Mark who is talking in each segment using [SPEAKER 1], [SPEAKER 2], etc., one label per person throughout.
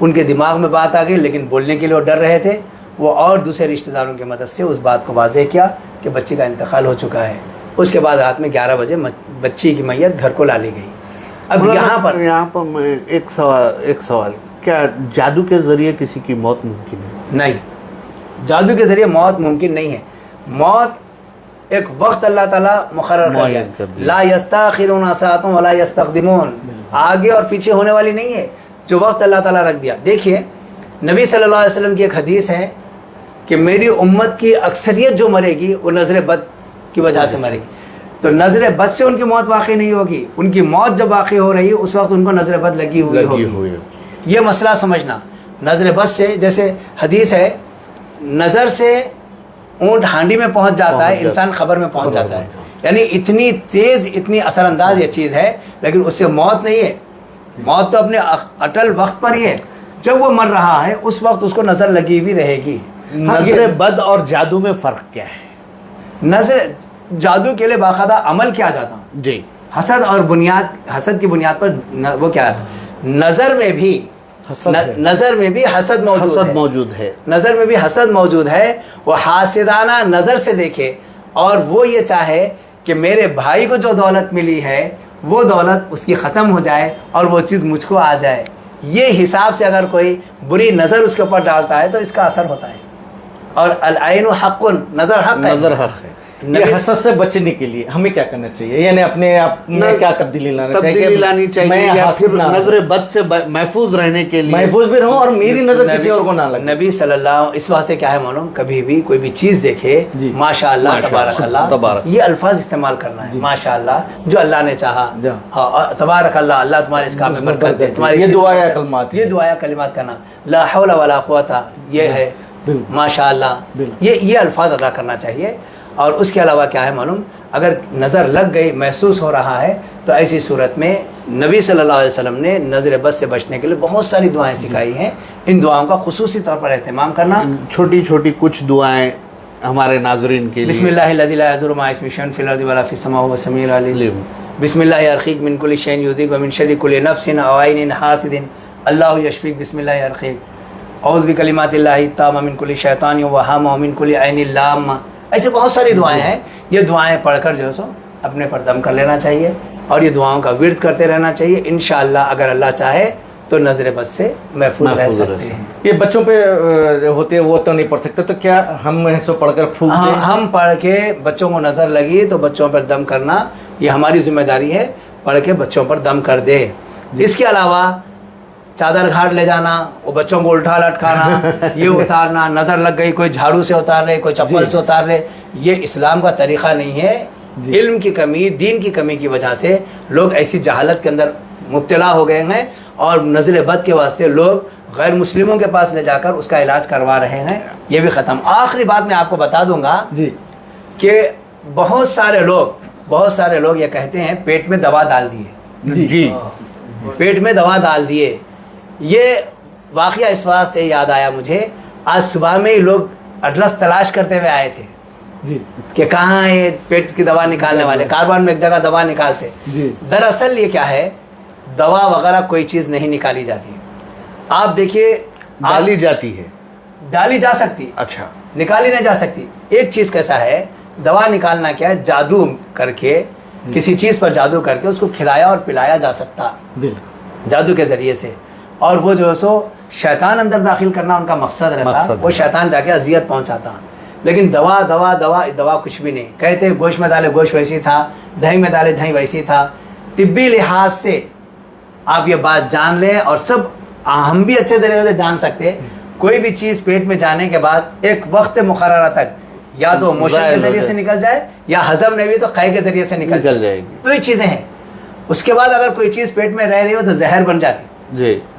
[SPEAKER 1] ان کے دماغ میں بات آ گئی، لیکن بولنے کے لیے وہ ڈر رہے تھے. وہ اور دوسرے رشتہ داروں کی مدد سے اس بات کو واضح کیا کہ بچی کا انتقال ہو چکا ہے. اس کے بعد رات میں 11 بجے بچی کی میت گھر کو لا لی گئی. اب یہاں پر
[SPEAKER 2] میں ایک سوال کیا جادو کے ذریعے کسی کی موت ممکن ہے؟
[SPEAKER 1] نہیں، جادو کے ذریعے موت ممکن نہیں ہے. موت ایک وقت اللہ تعالیٰ مقرر کر دیا. لا یستاخرون ساعۃ ولا یستقدمون، آگے اور پیچھے ہونے والی نہیں ہے. جو وقت اللہ تعالیٰ رکھ دیا. دیکھیے نبی صلی اللہ علیہ وسلم کی ایک حدیث ہے کہ میری امت کی اکثریت جو مرے گی وہ نظر بد کی وجہ سے مرے گی. تو نظر بد سے ان کی موت واقع نہیں ہوگی، ان کی موت جب واقع ہو رہی ہے اس وقت ان کو نظر بد لگی ہوئی ہوگی. یہ مسئلہ سمجھنا. نظر بد سے، جیسے حدیث ہے نظر سے اونٹ ہانڈی میں پہنچ جاتا ہے، انسان خبر میں پہنچ جاتا ہے. یعنی اتنی تیز، اتنی اثر انداز یہ چیز ہے، لیکن اس سے موت نہیں ہے. موت تو اپنے اٹل وقت پر ہی ہے. جب وہ مر رہا ہے اس وقت اس کو نظر لگی ہوئی رہے گی.
[SPEAKER 2] نظر بد اور جادو میں فرق کیا ہے؟
[SPEAKER 1] نظر جادو کے لیے باقاعدہ عمل کیا جاتا
[SPEAKER 2] جی.
[SPEAKER 1] حسد اور حسد کی بنیاد پر وہ کیا جاتا. نظر میں بھی حسد
[SPEAKER 2] موجود ہے.
[SPEAKER 1] نظر میں بھی حسد موجود ہے. وہ حاسدانہ نظر سے دیکھے اور وہ یہ چاہے کہ میرے بھائی کو جو دولت ملی ہے وہ دولت اس کی ختم ہو جائے اور وہ چیز مجھ کو آ جائے. یہ حساب سے اگر کوئی بری نظر اس کے اوپر ڈالتا ہے تو اس کا اثر ہوتا ہے. اور العین حق، نظر حق ہے.
[SPEAKER 2] نظر حق ہے.
[SPEAKER 3] یہ حسد سے بچنے کے لیے ہمیں کیا کرنا چاہیے؟ یعنی اپنے آپ میں کیا تبدیلی
[SPEAKER 2] لانی چاہیے یا پھر نظر بد سے محفوظ رہنے کے لیے
[SPEAKER 3] محفوظ بھی رہوں اور میری نظر کسی اور کو نہ لگے.
[SPEAKER 1] نبی صلی اللہ اس واسطے کیا ہے معلوم، کبھی بھی کوئی بھی چیز دیکھے ماشاء اللہ تبارک اللہ یہ الفاظ استعمال کرنا ہے. ماشاء اللہ، جو اللہ نے چاہا، تبارک اللہ، اللہ تمہارے اس کام میں برکت دے.
[SPEAKER 3] یہ دعائیں کلمات،
[SPEAKER 1] یہ دعائیں کلمات کرنا، لا حول ولا قوت، یہ ہے ماشاء اللہ، یہ الفاظ ادا کرنا چاہیے. اور اس کے علاوہ کیا ہے معلوم، اگر نظر لگ گئی، محسوس ہو رہا ہے، تو ایسی صورت میں نبی صلی اللہ علیہ وسلم نے نظر بد سے بچنے کے لیے بہت ساری دعائیں سکھائی ہیں. ان دعاؤں کا خصوصی طور پر اہتمام کرنا.
[SPEAKER 2] چھوٹی چھوٹی کچھ دعائیں ہمارے ناظرین کے لیے.
[SPEAKER 1] بسم اللہ الذی لا یضر مع اسمہ شیء فی الارض ولا فی السماء وهو السمیع العلیم. بسم اللہ ارقیک من کل شیء یؤذیک ومن شر کل نفس او عین حاسد اللہ یشفیک. بسم اللہ ارقیک. اعوذ بکلمات اللہ التامہ من کل شیطان وہامہ ومن کل عین لامہ. ایسے بہت ساری دعائیں ہیں. یہ دعائیں پڑھ کر جو ہے سو اپنے پر دم کر لینا چاہیے اور یہ دعاؤں کا ورد کرتے رہنا چاہیے. انشاءاللہ اگر اللہ چاہے تو نظر بد سے محفوظ رہ سکتے ہیں.
[SPEAKER 3] یہ بچوں پہ ہوتے ہیں وہ تو نہیں پڑھ سکتے، تو کیا ہم سو پڑھ کر پھونک دیں؟
[SPEAKER 1] ہم پڑھ کے بچوں کو نظر لگی تو بچوں پر دم کرنا یہ ہماری ذمہ داری ہے. پڑھ کے بچوں پر دم کر دے. اس کے علاوہ چادر گھاٹ لے جانا، وہ بچوں کو الٹا لٹکانا، یہ اتارنا، نظر لگ گئی کوئی جھاڑو سے اتار رہے، کوئی چپل سے اتار رہے، یہ اسلام کا طریقہ نہیں ہے. علم کی کمی، دین کی کمی کی وجہ سے لوگ ایسی جہالت کے اندر مبتلا ہو گئے ہیں اور نظر بد کے واسطے لوگ غیر مسلموں کے پاس لے جا کر اس کا علاج کروا رہے ہیں. یہ بھی ختم. آخری بات میں آپ کو بتا دوں گا کہ بہت سارے لوگ یہ کہتے ہیں پیٹ میں دوا ڈال دیے.
[SPEAKER 2] جی
[SPEAKER 1] پیٹ میں دوا ڈال دیے. یہ واقعہ اس واسطے یاد آیا مجھے، آج صبح میں ہی لوگ ایڈریس تلاش کرتے ہوئے آئے تھے کہ کہاں ہے پیٹ کی دوا نکالنے والے. کاربان میں ایک جگہ دوا نکالتے. دراصل یہ کیا ہے، دوا وغیرہ کوئی چیز نہیں نکالی جاتی. آپ دیکھیے،
[SPEAKER 2] ڈالی جاتی ہے،
[SPEAKER 1] ڈالی جا سکتی،
[SPEAKER 2] اچھا
[SPEAKER 1] نکالی نہیں جا سکتی. ایک چیز کیسا ہے، دوا نکالنا کیا ہے، جادو کر کے کسی چیز پر جادو کر کے اس کو کھلایا اور پلایا جا سکتا جادو کے ذریعے سے. اور وہ جو ہے سو شیطان اندر داخل کرنا ان کا مقصد رہتا، وہ شیطان جا کے اذیت پہنچاتا. لیکن دوا کچھ بھی نہیں. کہتے گوشت میں ڈالے گوشت ویسی تھا، دہی میں ڈالے دہی ویسی تھا. طبی لحاظ سے آپ یہ بات جان لیں اور سب ہم بھی اچھے طریقے سے جان سکتے، کوئی بھی چیز پیٹ میں جانے کے بعد ایک وقت مقررہ تک یا تو موشن کے ذریعے سے نکل جائے یا ہضم نہیں ہوئی تو قے کے ذریعے سے نکل جائے گی. تو یہ چیزیں ہیں. اس کے بعد اگر کوئی چیز پیٹ میں رہ رہی ہو تو زہر بن جاتی.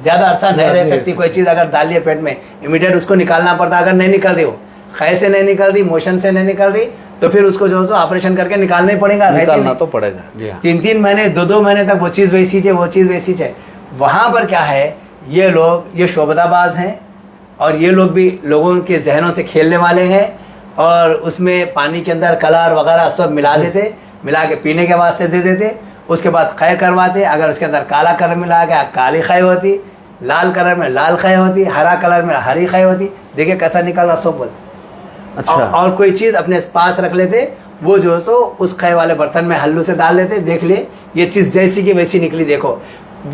[SPEAKER 1] زیادہ عرصہ نہیں رہ سکتی. کوئی چیز اگر ڈال لیے پیٹ میں امیڈیٹ اس کو نکالنا پڑتا. اگر نہیں نکل رہی ہو، قے سے نہیں نکل رہی، موشن سے نہیں نکل رہی، تو پھر اس کو جو ہے سو آپریشن کر کے نکالنا ہی پڑے گا.
[SPEAKER 2] نکالنا تو پڑے گا.
[SPEAKER 1] 3 مہینے 2 مہینے تک وہ چیز ویسی ہے، وہ چیز ویسی ہے. وہاں پر کیا ہے، یہ لوگ یہ شعبدہ باز ہیں اور یہ لوگ بھی لوگوں کے ذہنوں سے کھیلنے والے ہیں اور اس میں پانی کے اندر کلر وغیرہ سب ملا دیتے، ملا کے پینے کے واسطے دے دیتے. اس کے بعد قے کرواتے. اگر اس کے اندر کالا کلر ملا گیا، کالی قے ہوتی. لال کلر میں لال خے ہوتی، ہرا کلر میں ہری خے ہوتی. دیکھیں کیسا نکل رہا صحبت.
[SPEAKER 3] اچھا.
[SPEAKER 1] اور کوئی چیز اپنے پاس رکھ لیتے، وہ جو ہے سو اس خے والے برتن میں ہلو سے ڈال لیتے. دیکھ لے یہ چیز جیسی کی ویسی نکلی. دیکھو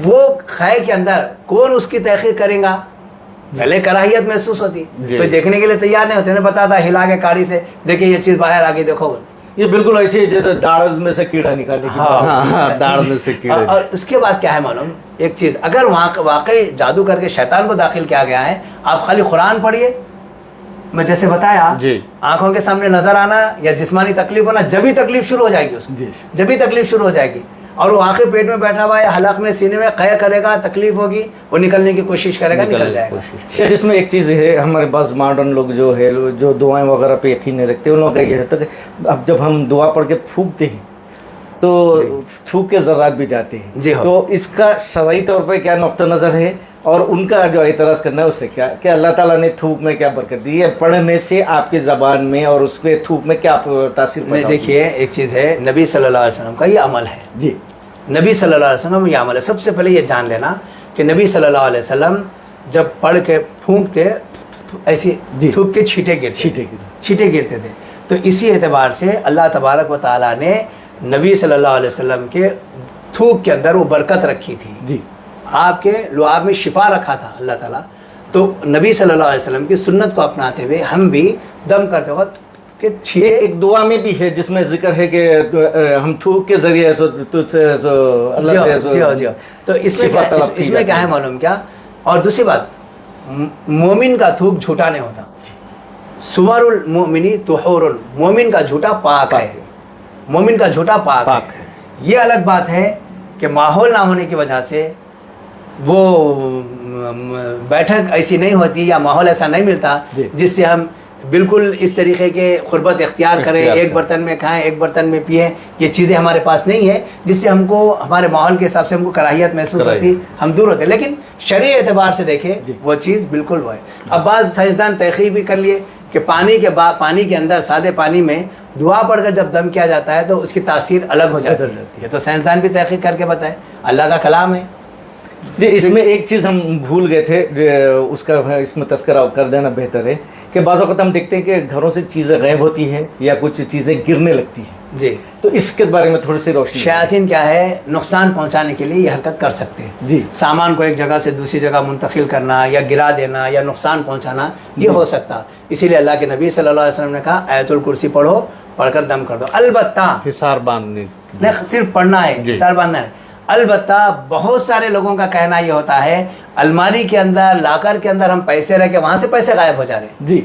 [SPEAKER 1] وہ خے کے اندر کون اس کی تحقیق کرے گا؟ پہلے کراہیت محسوس ہوتی، کوئی دیکھنے کے لیے تیار نہیں ہوتے. انہیں پتا تھا ہلا کے کاڑی سے دیکھیں یہ چیز باہر آ گئی. دیکھو
[SPEAKER 3] یہ بالکل ایسے جیسے داڑھ میں سے کیڑا نکالنے کی بات.
[SPEAKER 2] ہاں داڑھ میں سے کیڑے.
[SPEAKER 1] اور اس کے بعد کیا ہے معلوم ایک چیز، اگر واقعی جادو کر کے شیطان کو داخل کیا گیا ہے، آپ خالی قرآن پڑھیے. میں جیسے بتایا
[SPEAKER 2] جی.
[SPEAKER 1] آنکھوں کے سامنے نظر آنا یا جسمانی تکلیف ہونا، جبھی تکلیف شروع ہو جائے گی اس
[SPEAKER 3] جی.
[SPEAKER 1] جبھی تکلیف شروع ہو جائے گی. اور وہ آخر پیٹ میں بیٹھا ہوا ہے، حلق میں سینے میں قے کرے گا، تکلیف ہوگی، وہ نکلنے کی کوشش کرے گا، نکل جائے گا.
[SPEAKER 3] شیخ اس میں ایک چیز ہے، ہمارے پاس ماڈرن لوگ جو ہے جو دعائیں وغیرہ پہ یقین نہیں رکھتے، ان لوگوں کا یہ ہوتا ہے کہ اب جب ہم دعا پڑھ کے پھونکتے ہیں تو تھوک کے ذرات بھی جاتے ہیں.
[SPEAKER 1] جی ہاں.
[SPEAKER 3] تو اس کا شرعی طور پہ کیا نقطہ نظر ہے، اور ان کا جو اعتراض کرنا ہے اس سے کیا کہ اللہ تعالیٰ نے تھوک میں کیا برکت دی ہے، پڑھنے سے آپ کے زبان میں اور اس پہ تھوک میں کیا تاثیر
[SPEAKER 1] میں دیکھیے ایک چیز ہے، نبی صلی اللہ علیہ وسلم کا یہ عمل ہے.
[SPEAKER 3] جی.
[SPEAKER 1] نبی صلی اللہ علیہ وسلم یہ عمل ہے. سب سے پہلے یہ جان لینا کہ نبی صلی اللہ علیہ وسلم جب پڑھ کے پھونکتے ایسی تھوک کے چھینٹے گرتے تھے. تو اسی اعتبار سے اللہ تبارک و تعالیٰ نے نبی صلی اللہ علیہ وسلم کے تھوک کے اندر وہ برکت رکھی تھی.
[SPEAKER 3] جی. آپ
[SPEAKER 1] کے لعاب میں شفا رکھا تھا اللہ تعالیٰ. تو نبی صلی اللہ علیہ وسلم کی سنت کو اپناتے ہوئے ہم بھی دم کرتے وقت کہ
[SPEAKER 3] ایک دعا میں بھی ہے جس میں ذکر ہے کہ ہم تھوک کے ذریعے اللہ سے
[SPEAKER 1] تو اس میں کیا ہے معلوم کیا. اور دوسری بات، مومن کا تھوک جھوٹا نہیں ہوتا. سور المؤمنی طہور، مومن کا جھوٹا پاک ہے. مومن کا جھوٹا پاک ہے. یہ الگ بات ہے کہ ماحول نہ ہونے کی وجہ سے وہ بیٹھک ایسی نہیں ہوتی یا ماحول ایسا نہیں ملتا جس سے ہم بالکل اس طریقے کے قربت اختیار کریں، ایک برتن میں کھائیں ایک برتن میں پئیں. یہ چیزیں ہمارے پاس نہیں ہے جس سے ہم کو ہمارے ماحول کے حساب سے ہم کو کراہیت محسوس ہوتی، ہم دور ہوتے. لیکن شرعی اعتبار سے دیکھیں وہ چیز بالکل وہ ہے. اب بعض سائنسدان تحقیق بھی کر لیے کہ پانی کے اندر سادے پانی میں دعا پڑھ کر جب دم کیا جاتا ہے تو اس کی تاثیر الگ ہو جاتی ہے. یہ تو سائنسدان بھی تحقیق کر کے بتائے، اللہ کا کلام ہے.
[SPEAKER 3] جی. اس میں ایک چیز ہم بھول گئے تھے، اس کا اس میں تذکرہ کر دینا بہتر ہے کہ بعض اوقات ہم دیکھتے ہیں کہ گھروں سے چیزیں غائب ہوتی ہیں یا کچھ چیزیں گرنے لگتی ہیں.
[SPEAKER 1] جی.
[SPEAKER 3] تو اس کے بارے میں تھوڑی سی روشنی.
[SPEAKER 1] شیاطین کیا ہے، نقصان پہنچانے کے لیے یہ حرکت کر سکتے ہیں.
[SPEAKER 3] جی.
[SPEAKER 1] سامان کو ایک جگہ سے دوسری جگہ منتقل کرنا یا گرا دینا یا نقصان پہنچانا یہ ہو سکتا. اسی لیے اللہ کے نبی صلی اللہ علیہ وسلم نے کہا آیت الکرسی پڑھو، پڑھ کر دم کر دو. البتہ
[SPEAKER 2] حصار باندھنے
[SPEAKER 1] نہیں صرف پڑھنا ہے، حصار باندھنا ہے. البتہ بہت سارے لوگوں کا کہنا یہ ہوتا ہے الماری کے اندر لاکر کے اندر ہم پیسے رکھ کے وہاں سے پیسے غائب ہو جا رہے ہیں.
[SPEAKER 3] جی.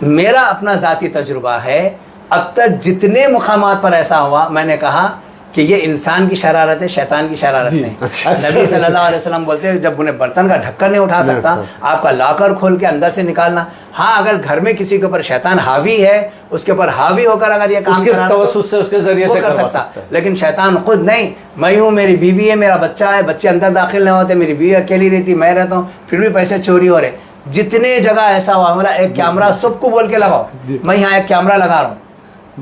[SPEAKER 1] میرا اپنا ذاتی تجربہ ہے، اب تک جتنے مقامات پر ایسا ہوا میں نے کہا کہ یہ انسان کی شرارت ہے، شیطان کی شرارت نہیں. نبی صلی اللہ علیہ وسلم بولتے ہیں جب انہیں برتن کا ڈھکن نہیں اٹھا سکتا، آپ کا لاکر کھول کے اندر سے نکالنا. ہاں اگر گھر میں کسی کے اوپر شیطان حاوی ہے، اس کے اوپر حاوی ہو کر اگر یہ کام کر سکتا، لیکن شیطان خود نہیں. میں ہوں، میری بیوی ہے، میرا بچہ ہے، بچے اندر داخل نہیں ہوتے، میری بیوی اکیلی رہتی، میں رہتا ہوں، پھر بھی پیسے چوری ہو رہے. جتنے جگہ ایسا ہوا میرا ایک کیمرہ سب کو بول کے لگاؤ، میں یہاں ایک کیمرہ لگا رہا ہوں.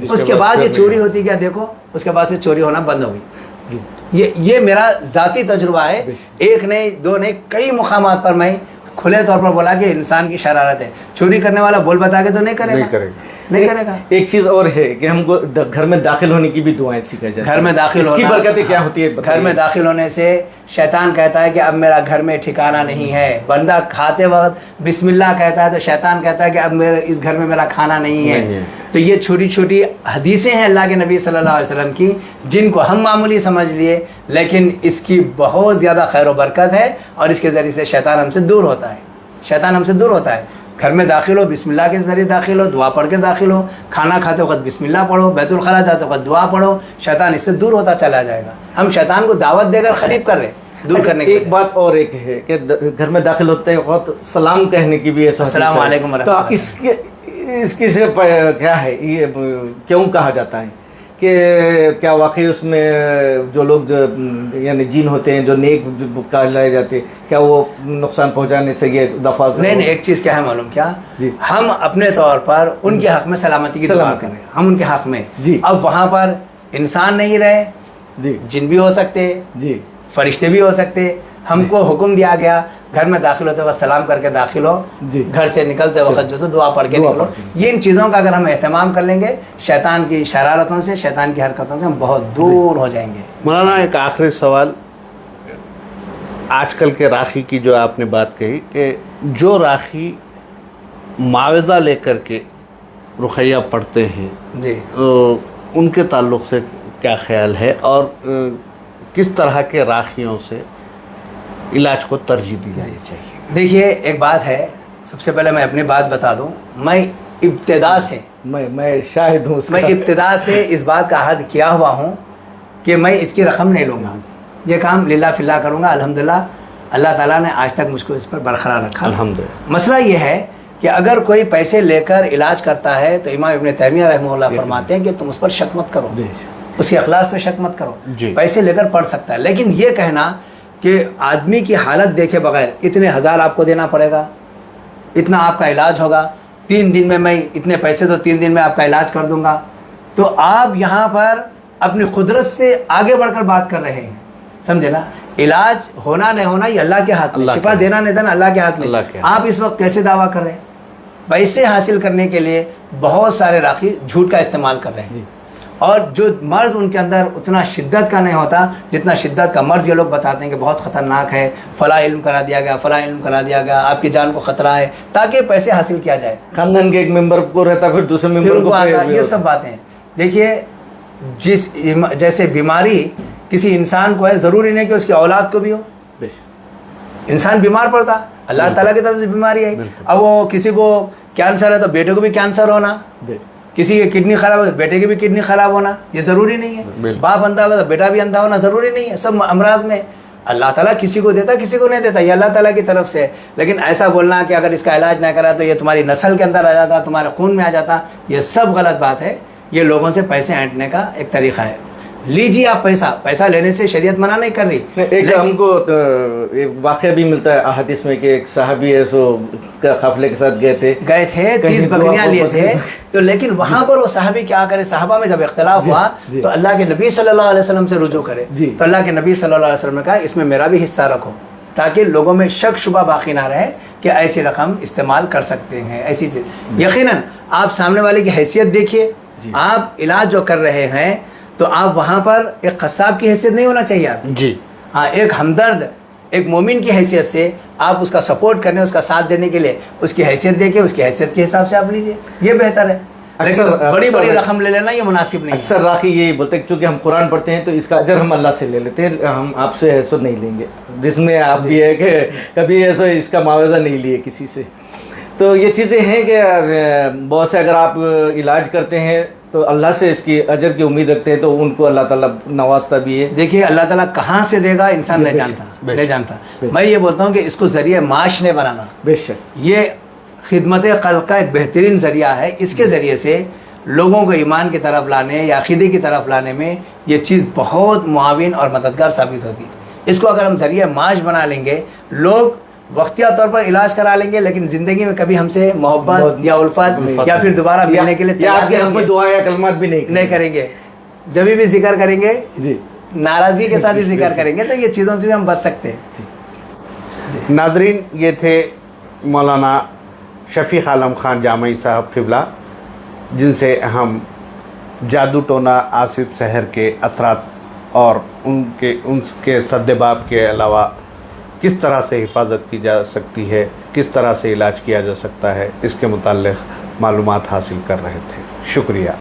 [SPEAKER 1] اس کے بعد یہ چوری ہوتی کیا دیکھو، اس کے بعد سے چوری ہونا بند ہو گئی. یہ میرا ذاتی تجربہ ہے. ایک نہیں دو نہیں، کئی مقامات پر میں کھلے طور پر بولا کہ انسان کی شرارت ہے. چوری کرنے والا بول بتا کے تو نہیں کرے گا.
[SPEAKER 3] ایک چیز اور ہے کہ ہم کو گھر میں داخل ہونے کی بھی دعائیں سیکھا جاتی ہیں.
[SPEAKER 1] گھر میں داخل
[SPEAKER 3] ہونے کی برکتیں کیا ہوتی ہے؟
[SPEAKER 1] گھر میں داخل ہونے سے شیطان کہتا ہے کہ اب میرا گھر میں ٹھکانہ نہیں ہے. بندہ کھاتے وقت بسم اللہ کہتا ہے تو شیطان کہتا ہے کہ اب میرے اس گھر میں میرا کھانا نہیں ہے. تو یہ چھوٹی چھوٹی حدیثیں ہیں اللہ کے نبی صلی اللہ علیہ وسلم کی جن کو ہم معمولی سمجھ لیے، لیکن اس کی بہت زیادہ خیر و برکت ہے اور اس کے ذریعے سے شیطان ہم سے دور ہوتا ہے. گھر میں داخل ہو بسم اللہ کے ذریعے داخل ہو، دعا پڑھ کے داخل ہو. کھانا کھاتے وقت بسم اللہ پڑھو، بیت الخلاء جاتے وقت دعا پڑھو. شیطان اس سے دور ہوتا چلا جائے گا. ہم شیطان کو دعوت دے کر قریب کر رہے دور کرنے کی.
[SPEAKER 3] ایک بات اور ایک ہے کہ گھر میں داخل ہوتے وقت سلام کہنے کی بھی
[SPEAKER 1] السلام علیکم ورحمۃ اللہ.
[SPEAKER 3] تو اس کی سے کیا ہے، یہ کیوں کہا جاتا ہے کہ کیا واقعی اس میں جو لوگ یعنی جین ہوتے ہیں جو نیک کہلائے جاتے ہیں، کیا وہ نقصان پہنچانے سے یہ دفعہ
[SPEAKER 1] نہیں. ایک چیز کیا ہے معلوم کیا، ہم اپنے طور پر ان کے حق میں سلامتی کی دعا کر رہے ہیں، ہم ان کے حق میں. اب وہاں پر انسان نہیں رہے، جن بھی ہو سکتے، فرشتے بھی ہو سکتے. ہم کو حکم دیا گیا گھر میں داخل ہوتے وقت سلام کر کے داخل ہو،
[SPEAKER 3] جی،
[SPEAKER 1] گھر سے نکلتے وقت جو ہے دعا پڑھ کے نکلو. یہ ان چیزوں کا اگر ہم اہتمام کر لیں گے، شیطان کی شرارتوں سے، شیطان کی حرکتوں سے ہم بہت دور ہو جائیں گے.
[SPEAKER 2] مولانا ایک آخری سوال، آج کل کے راکھی کی جو آپ نے بات کہی کہ جو راکھی معاوضہ لے کر کے رقیہ پڑھتے ہیں،
[SPEAKER 1] جی،
[SPEAKER 2] ان کے تعلق سے کیا خیال ہے، اور کس طرح کے راکھیوں سے علاج کو ترجیح دی جانی چاہیے؟
[SPEAKER 1] دیکھیے ایک بات ہے، سب سے پہلے میں اپنی بات بتا دوں، میں ابتدا سے
[SPEAKER 3] میں شاہد ہوں اس کا.
[SPEAKER 1] میں ابتدا سے اس بات کا عہد کیا ہوا ہوں کہ میں اس کی رقم نہیں لوں گا، یہ کام للہ فی اللہ کروں گا. الحمدللہ اللہ تعالیٰ نے آج تک مجھ کو اس پر برقرار رکھا.
[SPEAKER 2] الحمدللہ.
[SPEAKER 1] مسئلہ یہ ہے کہ اگر کوئی پیسے لے کر علاج کرتا ہے تو امام ابن تیمیہ رحمہ اللہ فرماتے ہیں کہ تم اس پر شک مت کرو، اس کے اخلاص پہ شک مت کرو.
[SPEAKER 2] جی.
[SPEAKER 1] پیسے لے کر پڑھ سکتا ہے، لیکن یہ کہنا کہ آدمی کی حالت دیکھے بغیر اتنے ہزار آپ کو دینا پڑے گا، اتنا آپ کا علاج ہوگا، 3 دن میں اتنے پیسے تو 3 دن میں آپ کا علاج کر دوں گا، تو آپ یہاں پر اپنی قدرت سے آگے بڑھ کر بات کر رہے ہیں. سمجھے نا؟ علاج ہونا نہیں ہونا یہ اللہ کے ہاتھ میں، شفا دینا نہیں دینا اللہ کے ہاتھ میں. آپ اس وقت کیسے دعویٰ کر رہے ہیں؟ پیسے حاصل کرنے کے لیے بہت سارے راکھی جھوٹ کا استعمال کر رہے ہیں، اور جو مرض ان کے اندر اتنا شدت کا نہیں ہوتا جتنا شدت کا مرض یہ لوگ بتاتے ہیں کہ بہت خطرناک ہے، فلاں علم کرا دیا گیا، فلاں علم کرا دیا گیا، آپ کی جان کو خطرہ ہے، تاکہ پیسے حاصل کیا جائے.
[SPEAKER 3] خاندان کے ایک ممبر کو رہتا پھر دوسرے ممبر کو
[SPEAKER 1] آتا. یہ سب باتیں دیکھیے، جیسے بیماری کسی انسان کو ہے، ضروری نہیں کہ اس کی اولاد کو بھی ہو. انسان بیمار پڑتا، اللہ تعالیٰ کی طرف سے بیماری ہے. اب وہ کسی کو کینسر ہے تو بیٹے کو بھی کینسر ہونا، کسی کی کڈنی خراب ہو تو بیٹے کی بھی کڈنی خراب ہونا، یہ ضروری نہیں ہے. باپ اندھا ہوگا تو بیٹا بھی اندھا ہونا ضروری نہیں ہے. سب امراض میں اللہ تعالیٰ کسی کو دیتا کسی کو نہیں دیتا، یہ اللہ تعالیٰ کی طرف سے. لیکن ایسا بولنا کہ اگر اس کا علاج نہ کرا تو یہ تمہاری نسل کے اندر آ جاتا، تمہارے خون میں آ جاتا، یہ سب غلط بات ہے. یہ لوگوں سے پیسے اینٹنے کا ایک طریقہ ہے. لیجیے آپ پیسہ لینے سے شریعت منع نہیں کر رہی.
[SPEAKER 3] ایک ہم کو ایک واقعہ بھی ملتا ہے احادیث میں کہ ایک صحابی ہے سو قافلے کے ساتھ گئے تھے
[SPEAKER 1] 30 بکریاں لیے تھے، تو لیکن وہاں پر وہ صحابی کیا کرے، صحابہ میں جب اختلاف ہوا تو اللہ کے نبی صلی اللہ علیہ وسلم سے رجوع کرے. تو اللہ کے نبی صلی اللہ علیہ وسلم نے کہا اس میں میرا بھی حصہ رکھو، تاکہ لوگوں میں شک شبہ باقی نہ رہے کہ ایسی رقم استعمال کر سکتے ہیں ایسی چیز. یقیناً آپ سامنے والے کی حیثیت دیکھیے، آپ علاج جو کر رہے ہیں تو آپ وہاں پر ایک قصاب کی حیثیت نہیں ہونا چاہیے آپ
[SPEAKER 2] جی.
[SPEAKER 1] ہاں، ایک ہمدرد، ایک مومن کی حیثیت سے آپ اس کا سپورٹ کرنے، اس کا ساتھ دینے کے لیے اس کی حیثیت دیکھیں، اس کی حیثیت کے حساب سے آپ لیجئے، یہ بہتر ہے. بڑی بڑی رقم لے لینا یہ مناسب نہیں ہے.
[SPEAKER 3] اکثر راکھی یہی بولتے ہیں چونکہ ہم قرآن پڑھتے ہیں تو اس کا اجر ہم اللہ سے لے لیتے ہیں، ہم آپ سے ایسا نہیں لیں گے، جس میں آپ بھی ہے کہ کبھی ایسا اس کا معاوضہ نہیں لیے کسی سے. تو یہ چیزیں ہیں کہ بہت سے اگر آپ علاج کرتے ہیں تو اللہ سے اس کی اجر کی امید رکھتے ہیں تو ان کو اللہ تعالیٰ نوازتا بھی ہے. دیکھیے
[SPEAKER 1] اللہ تعالیٰ کہاں سے دے گا انسان نہیں جانتا. میں یہ بولتا ہوں کہ اس کو ذریعہ معاش نہیں بنانا.
[SPEAKER 3] بے شک
[SPEAKER 1] یہ خدمت خلق کا ایک بہترین ذریعہ ہے. اس کے ذریعے سے لوگوں کو ایمان کی طرف لانے یا عقیدے کی طرف لانے میں یہ چیز بہت معاون اور مددگار ثابت ہوتی ہے. اس کو اگر ہم ذریعہ معاش بنا لیں گے، لوگ وقتیہ طور پر علاج کرا لیں گے لیکن زندگی میں کبھی ہم سے محبت یا الفت یا پھر دوبارہ ملنے کے لیے
[SPEAKER 3] آپ کے دعا یا کلمات بھی نہیں
[SPEAKER 1] کریں گے. جب بھی ذکر کریں گے
[SPEAKER 3] جی
[SPEAKER 1] ناراضگی کے ساتھ ہی ذکر کریں گے تو یہ چیزوں سے بھی ہم بچ سکتے ہیں.
[SPEAKER 2] ناظرین، یہ تھے مولانا شفیق عالم خان جامعی صاحب قبلہ، جن سے ہم جادو ٹونا آصف سحر کے اثرات اور ان کے سدباب کے علاوہ کس طرح سے حفاظت کی جا سکتی ہے، کس طرح سے علاج کیا جا سکتا ہے، اس کے متعلق معلومات حاصل کر رہے تھے. شکریہ.